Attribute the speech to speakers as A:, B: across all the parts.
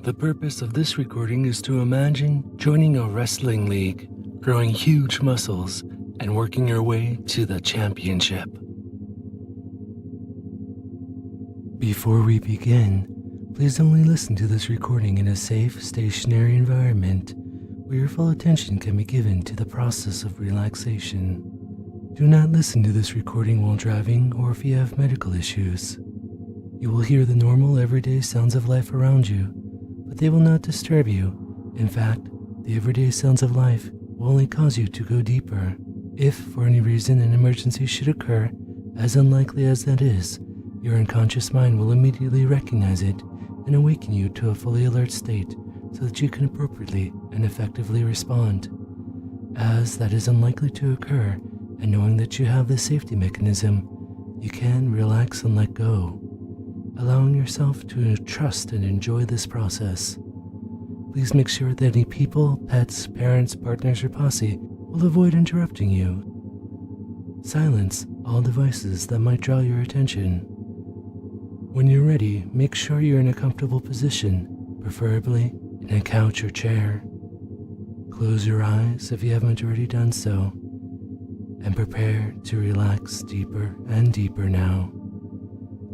A: The purpose of this recording is to imagine joining a wrestling league, growing huge muscles, and working your way to the championship. Before we begin, please only listen to this recording in a safe, stationary environment where your full attention can be given to the process of relaxation. Do not listen to this recording while driving or if you have medical issues. You will hear the normal, everyday sounds of life around you, but they will not disturb you. In fact, the everyday sounds of life will only cause you to go deeper. If, for any reason, an emergency should occur, as unlikely as that is, your unconscious mind will immediately recognize it and awaken you to a fully alert state so that you can appropriately and effectively respond. As that is unlikely to occur, and knowing that you have this safety mechanism, you can relax and let go, allowing yourself to trust and enjoy this process. Please make sure that any people, pets, parents, partners, or posse will avoid interrupting you. Silence all devices that might draw your attention. When you're ready, make sure you're in a comfortable position, preferably in a couch or chair. Close your eyes if you haven't already done so, and prepare to relax deeper and deeper now.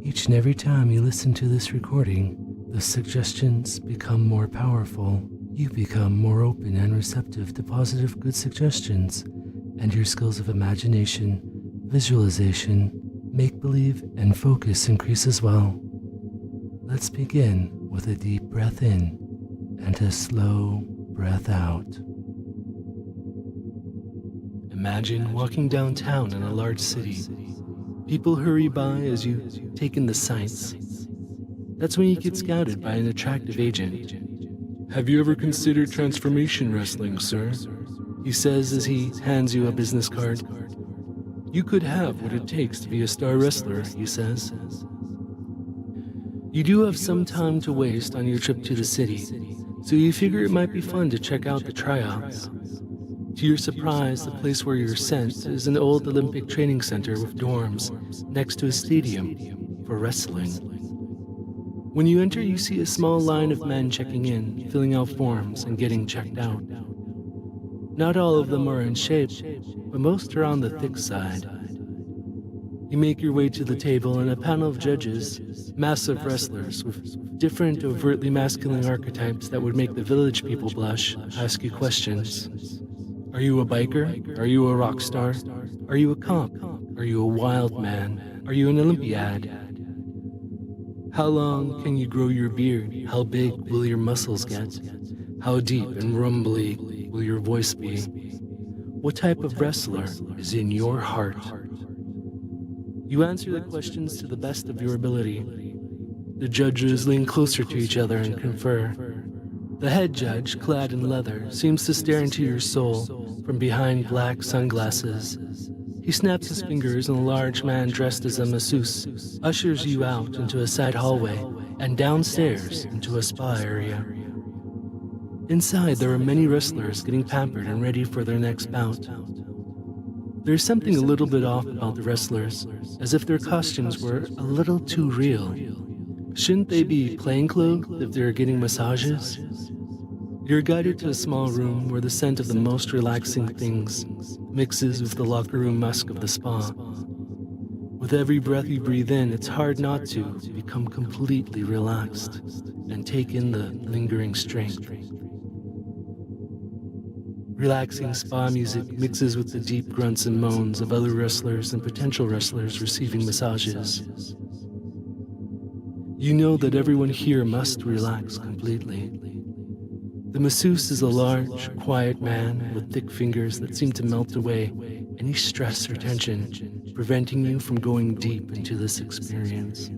A: Each and every time you listen to this recording, the suggestions become more powerful. You become more open and receptive to positive, good suggestions, and your skills of imagination, visualization, make-believe, and focus increase as well. Let's begin with a deep breath in and a slow breath out. Imagine walking downtown in a large city. People hurry by as you take in the sights. That's when you get scouted by an attractive agent. "Have you ever considered transformation wrestling, sir?" he says as he hands you a business card. "You could have what it takes to be a star wrestler," he says. You do have some time to waste on your trip to the city, so you figure it might be fun to check out the tryouts. To your surprise, the place where you're sent is an old Olympic training center with dorms next to a stadium for wrestling. When you enter, you see a small line of men checking in, filling out forms, and getting checked out. Not all of them are in shape, but most are on the thick side. You make your way to the table, and a panel of judges, massive wrestlers with different overtly masculine archetypes that would make the village people blush, ask you questions. Are you a biker? Are you a rock star? Are you a cop? Are you a wild man? Are you an Olympiad? How long can you grow your beard? How big will your muscles get? How deep and rumbly will your voice be? What type of wrestler is in your heart? You answer the questions to the best of your ability. The judges lean closer to each other and confer. The head judge, clad in leather, seems to stare into your soul from behind black sunglasses. He snaps his fingers, and a large man dressed as a masseuse ushers you out into a side hallway and downstairs into a spa area. Inside, there are many wrestlers getting pampered and ready for their next bout. There's something a little bit off about the wrestlers, as if their costumes were a little too real. Shouldn't they be plainclothes if they're getting massages? You're guided to a small room where the scent of the most relaxing things mixes with the locker room musk of the spa. With every breath you breathe in, it's hard not to become completely relaxed and take in the lingering strength. Relaxing spa music mixes with the deep grunts and moans of other wrestlers and potential wrestlers receiving massages. You know that everyone here must relax completely. The masseuse is a large, quiet man with thick fingers that seem to melt away any stress or tension, preventing you from going deep into this experience.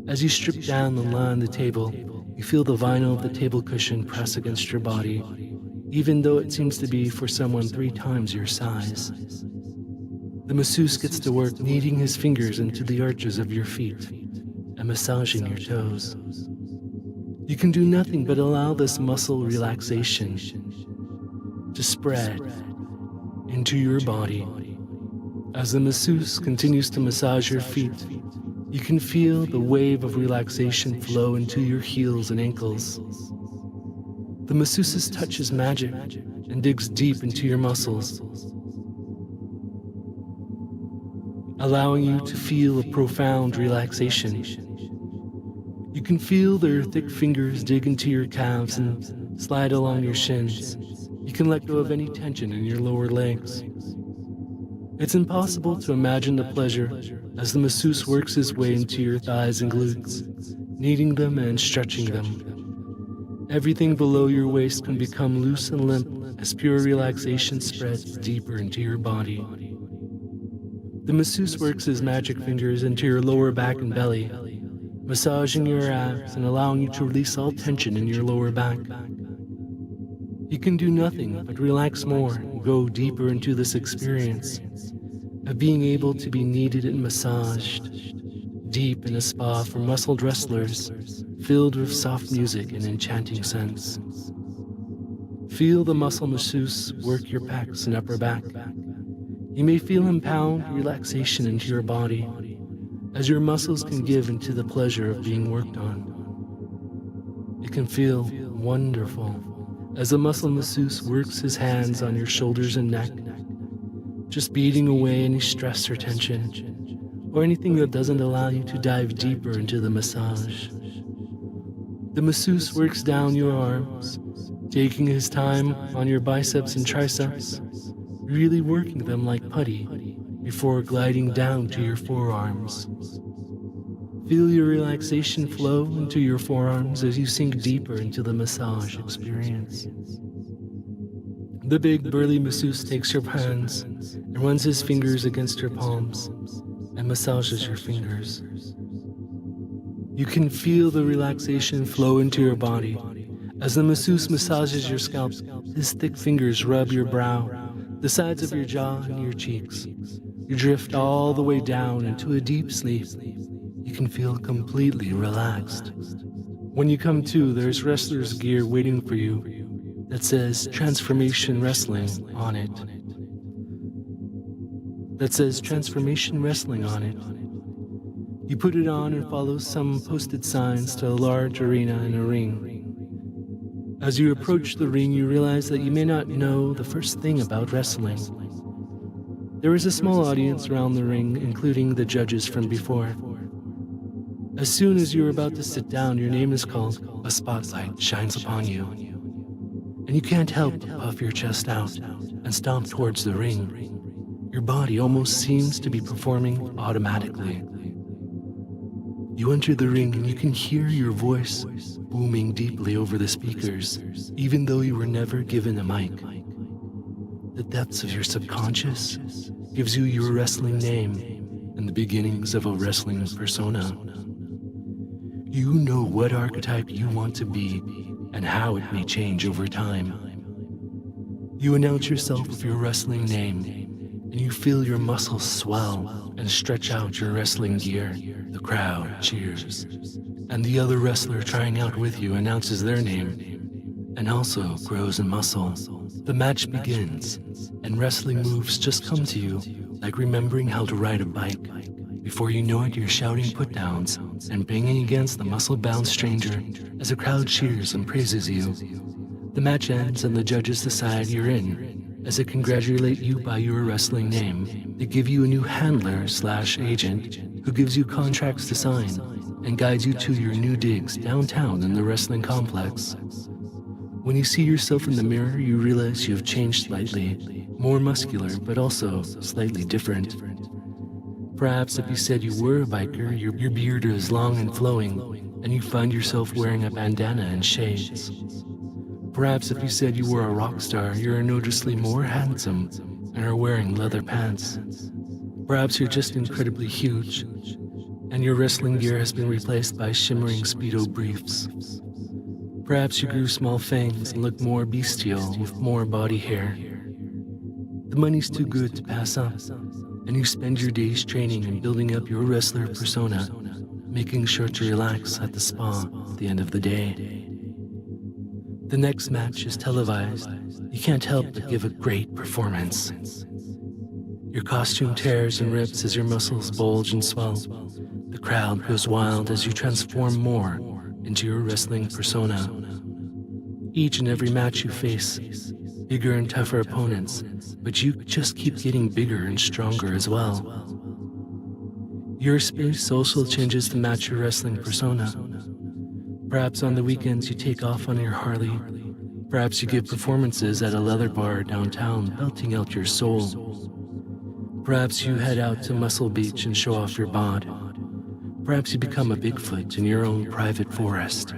A: As you strip down and lie on the table, you feel the vinyl of the table cushion press against your body, even though it seems to be for someone 3 times your size. The masseuse gets to work kneading his fingers into the arches of your feet and massaging your toes. You can do nothing but allow this muscle relaxation to spread into your body. As the masseuse continues to massage your feet, You can feel the wave of relaxation flow into your heels and ankles. The masseuse's touch is magic and digs deep into your muscles, allowing you to feel a profound relaxation. You can feel their thick fingers dig into your calves and slide along your shins. You can let go of any tension in your lower legs. It's impossible to imagine the pleasure as the masseuse works his way into your thighs and glutes, kneading them and stretching them. Everything below your waist can become loose and limp as pure relaxation spreads deeper into your body. The masseuse works his magic fingers into your lower back and belly, massaging your abs and allowing you to release all tension in your lower back. You can do nothing but relax more and go deeper into this experience of being able to be kneaded and massaged deep in a spa for muscled wrestlers filled with soft music and enchanting scents. Feel the muscle masseuse work your pecs and upper back. You may feel him pound relaxation into your body as your muscles can give into the pleasure of being worked on. It can feel wonderful as the muscle masseuse works his hands on your shoulders and neck, just beating away any stress or tension, or anything that doesn't allow you to dive deeper into the massage. The masseuse works down your arms, taking his time on your biceps and triceps, really working them like putty before gliding down to your forearms. Feel your relaxation flow into your forearms as you sink deeper into the massage experience. The big burly masseuse takes your hands and runs his fingers against your palms and massages your fingers. You can feel the relaxation flow into your body as the masseuse massages your scalp. His thick fingers rub your brow, the sides of your jaw, and your cheeks. You drift all the way down into a deep sleep. You can feel completely relaxed. When you come to, there's wrestler's gear waiting for you that says Transformation Wrestling on it. You put it on and follow some posted signs to a large arena in a ring. As you approach the ring, you realize that you may not know the first thing about wrestling. There is a small audience around the ring, including the judges from before. As soon as you're about to sit down, your name is called. A spotlight shines upon you, and you can't help but puff your chest out and stomp towards the ring. Your body almost seems to be performing automatically. You enter the ring and you can hear your voice booming deeply over the speakers, even though you were never given a mic. The depths of your subconscious gives you your wrestling name and the beginnings of a wrestling persona. You know what archetype you want to be and how it may change over time. You announce yourself with your wrestling name, and you feel your muscles swell and stretch out your wrestling gear. The crowd cheers, and the other wrestler trying out with you announces their name and also grows in muscle. The match begins, and wrestling moves just come to you, like remembering how to ride a bike. Before you know it, you're shouting put-downs and banging against the muscle-bound stranger as the crowd cheers and praises you. The match ends and the judges decide you're in. As they congratulate you by your wrestling name, they give you a new handler/agent who gives you contracts to sign and guides you to your new digs downtown in the wrestling complex. When you see yourself in the mirror, you realize you have changed slightly, more muscular, but also slightly different. Perhaps if you said you were a biker, your beard is long and flowing, and you find yourself wearing a bandana and shades. Perhaps if you said you were a rock star, you're noticeably more handsome and are wearing leather pants. Perhaps you're just incredibly huge, and your wrestling gear has been replaced by shimmering Speedo briefs. Perhaps you grew small fangs and look more bestial with more body hair. The money's too good to pass up, and you spend your days training and building up your wrestler persona, making sure to relax at the spa at the end of the day. The next match is televised. You can't help but give a great performance. Your costume tears and rips as your muscles bulge and swell. The crowd goes wild as you transform more into your wrestling persona. Each and every match you face, bigger and tougher opponents, but you just keep getting bigger and stronger as well. Your space also changes to match your wrestling persona. Perhaps on the weekends you take off on your Harley. Perhaps you give performances at a leather bar downtown, belting out your soul. Perhaps you head out to Muscle Beach and show off your bod. Perhaps you become a Bigfoot in your own private forest.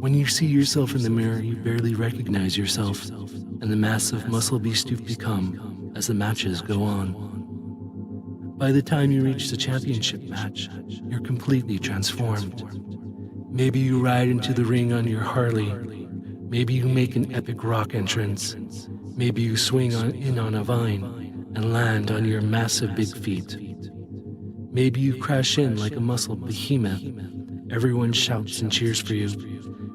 A: When you see yourself in the mirror, you barely recognize yourself and the massive muscle beast you've become as the matches go on. By the time you reach the championship match, you're completely transformed. Maybe you ride into the ring on your Harley. Maybe you make an epic rock entrance. Maybe you swing in on a vine and land on your massive big feet. Maybe you crash in like a muscle behemoth. Everyone shouts and cheers for you.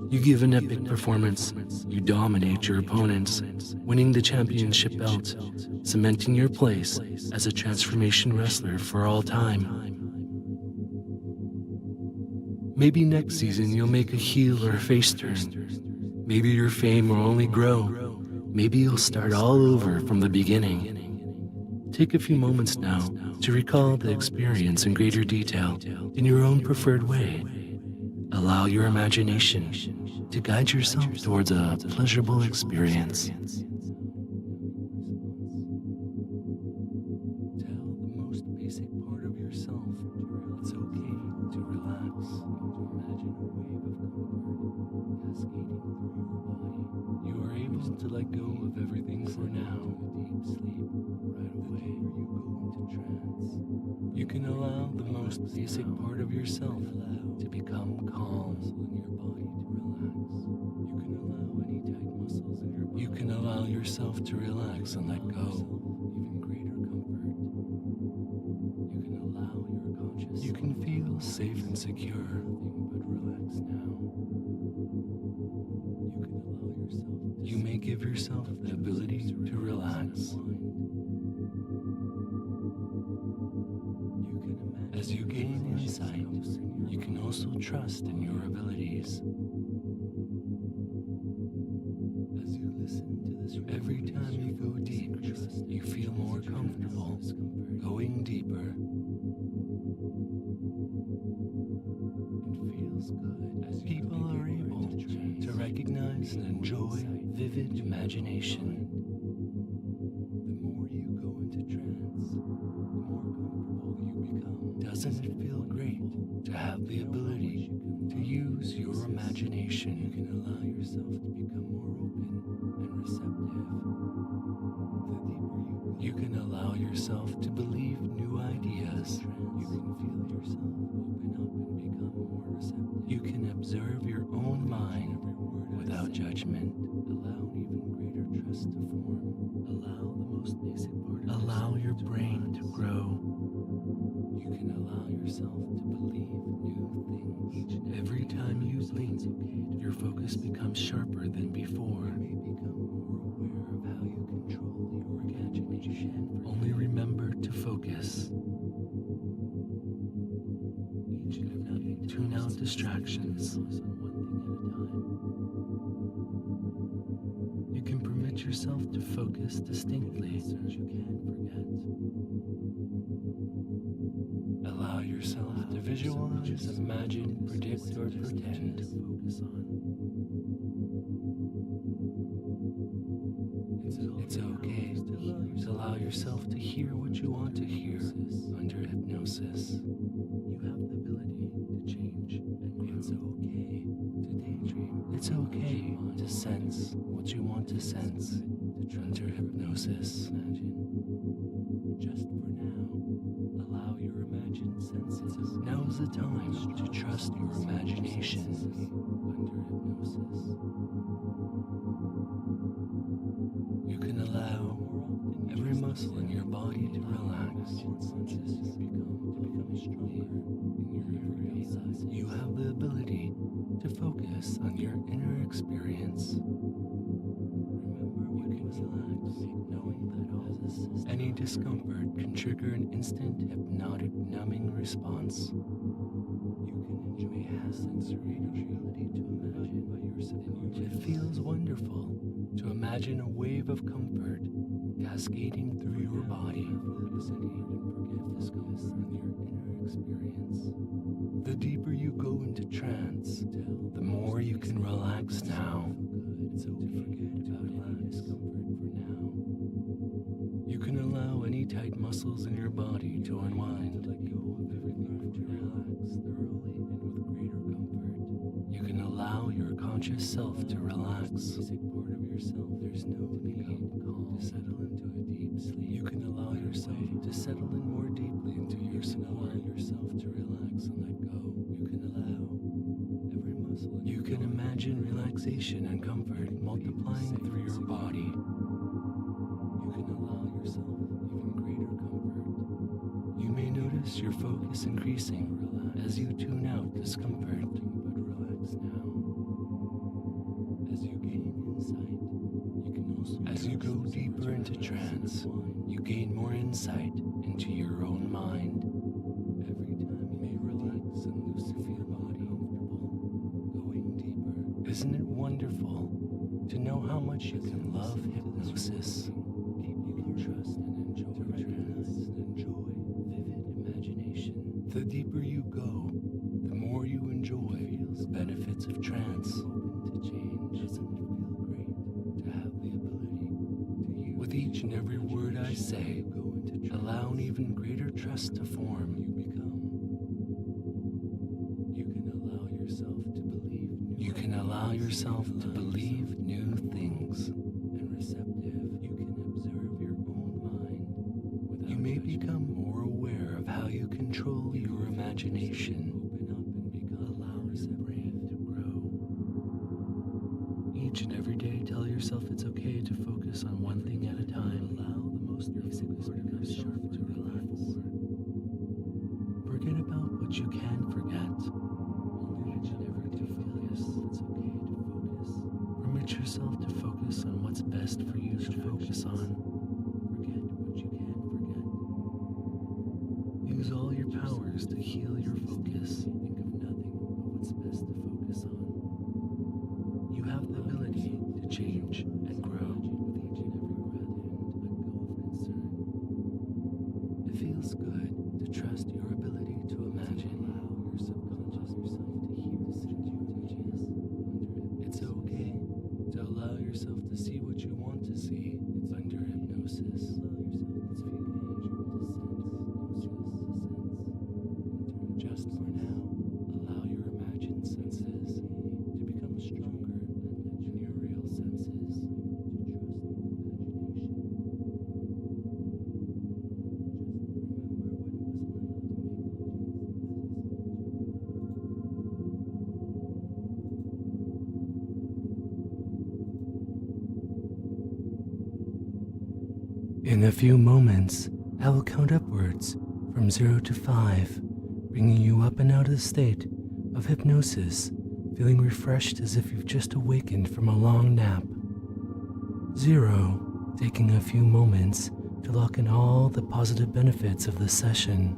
A: You give an epic performance. You dominate your opponents, winning the championship belt, cementing your place as a transformation wrestler for all time. Maybe next season you'll make a heel or a face turn. Maybe your fame will only grow. Maybe you'll start all over from the beginning. Take a few moments now to recall the experience in greater detail in your own preferred way. Allow your imagination to guide yourself towards a pleasurable experience. Tell the most basic part of yourself it's okay to relax. Imagine a wave of comfort cascading through your body. You are able to let go of everything for now. Deep sleep right away. You go into trance. You can allow the most basic part of yourself to become calm. In your body to relax. You can allow any tight muscles in your body. You can allow yourself to relax and let go. Even greater comfort. You can allow your consciousness. You can feel safe and secure. But relax now. You can allow yourself. You may give yourself the ability to relax. As you gain insight, you can also trust in your abilities. As you listen to this, every time you go deep, you feel more comfortable going deeper. It feels good as people are able to recognize and enjoy vivid imagination. The more you go into trance, the more comfortable you become. Doesn't it feel great to have the ability to use your imagination? You can allow yourself to become more open and receptive. The deeper you can allow yourself to believe new ideas. You can feel yourself open up and become more receptive. You can observe your own mind without judgment. Allow even greater trust to form. Allow the most basic part. Allow your brain to grow. You can allow yourself to believe new things. Every time you blink, your focus becomes sharper than before. You may become more aware of how you control your imagination. Only remember to focus. Each and every tune out distractions. You can permit yourself to focus distinctly. You can't forget. Allow yourself to visualize, imagine, predict, or pretend. It's okay to allow yourself to hear what you want to hear under hypnosis. You have the ability to change and grow. It's okay to daydream. It's okay to sense what you want to sense under hypnosis. Just for now, allow your imagined senses. Now is the time to trust your imagination under hypnosis. You can allow every muscle in your body to relax. You have the ability to focus on your inner experience. Remember, you can relax, knowing that any discomfort can trigger an instant hypnotic numbing response. You may have sensory ability to imagine by your subconscious. It feels wonderful to imagine a wave of comfort cascading through your body. Focus and forget discomfort on your inner experience. The deeper you go into trance, the more you can relax now. So forget about any discomfort for now. You can allow any tight muscles in your body to unwind. Let go of everything to relax thoroughly and with greater comfort. You can allow your conscious self to relax. Basic part of yourself. There's no need to settle into a deep sleep. You can allow yourself to settle in more deeply into your allow yourself to relax and let go. You can allow every muscle. You can imagine relaxation and comfort multiplying through your body. You can allow yourself even greater comfort. You may notice your focus increasing as you tune out discomfort. But relax now. As you gain insight, you can also as you go deeper into trance, you gain more insight into your own mind. Every time you may relax and loosen your body comfortable, going deeper. Isn't it wonderful to know how much you can love hypnosis? You can trust and enjoy trance and enjoy vivid imagination. The deeper you go, the more you enjoy the benefits of trance. Open to change. Doesn't it feel great to have the ability to use? With each and every word I say, allow an even greater trust to form. You can allow yourself to believe. You can allow yourself to believe new things. And receptive, you can observe your own mind. You may become more aware of how you control your imagination. Open up and allow your brain to grow. Each and every day, tell yourself it's okay to focus on one thing at a time. Allow the most basic part of yourself to relax. Forget about what you can forget. Each and every day, focus. It's okay to focus. Permit yourself to focus on what's best for you to focus on. Forget what you can forget. Use all your powers to heal your focus. Think of nothing but what's best to focus on. You have the ability to change and grow with each and every breath in. Let go of concern. It feels good to trust your ability to imagine. Allow your subconscious yourself to hear the suggestions under it. It's okay to allow yourself to see what you want to see. It's under hypnosis. Just for now, allow your imagined senses to become stronger than your real senses. In a few moments, I will count upwards from 0 to 5, bringing you up and out of the state of hypnosis, feeling refreshed as if you've just awakened from a long nap. 0, taking a few moments to lock in all the positive benefits of the session,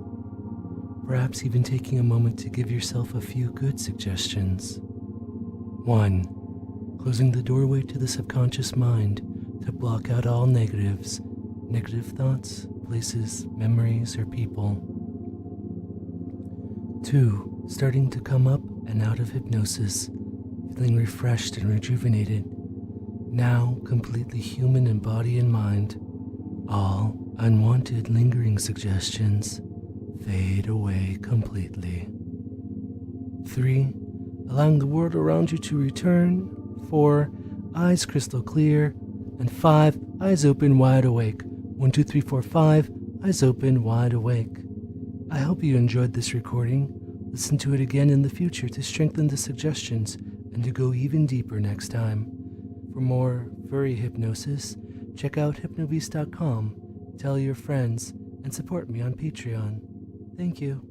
A: perhaps even taking a moment to give yourself a few good suggestions. 1, closing the doorway to the subconscious mind to block out all negative thoughts, places, memories, or people. 2, starting to come up and out of hypnosis, feeling refreshed and rejuvenated, now completely human in body and mind. All unwanted lingering suggestions fade away completely. 3, allowing the world around you to return. 4, eyes crystal clear. And 5, eyes open wide awake. 1, 2, 3, 4, 5, eyes open wide awake. I hope you enjoyed this recording. Listen to it again in the future to strengthen the suggestions and to go even deeper next time. For more furry hypnosis, check out hypnobeast.com, tell your friends, and support me on Patreon. Thank you.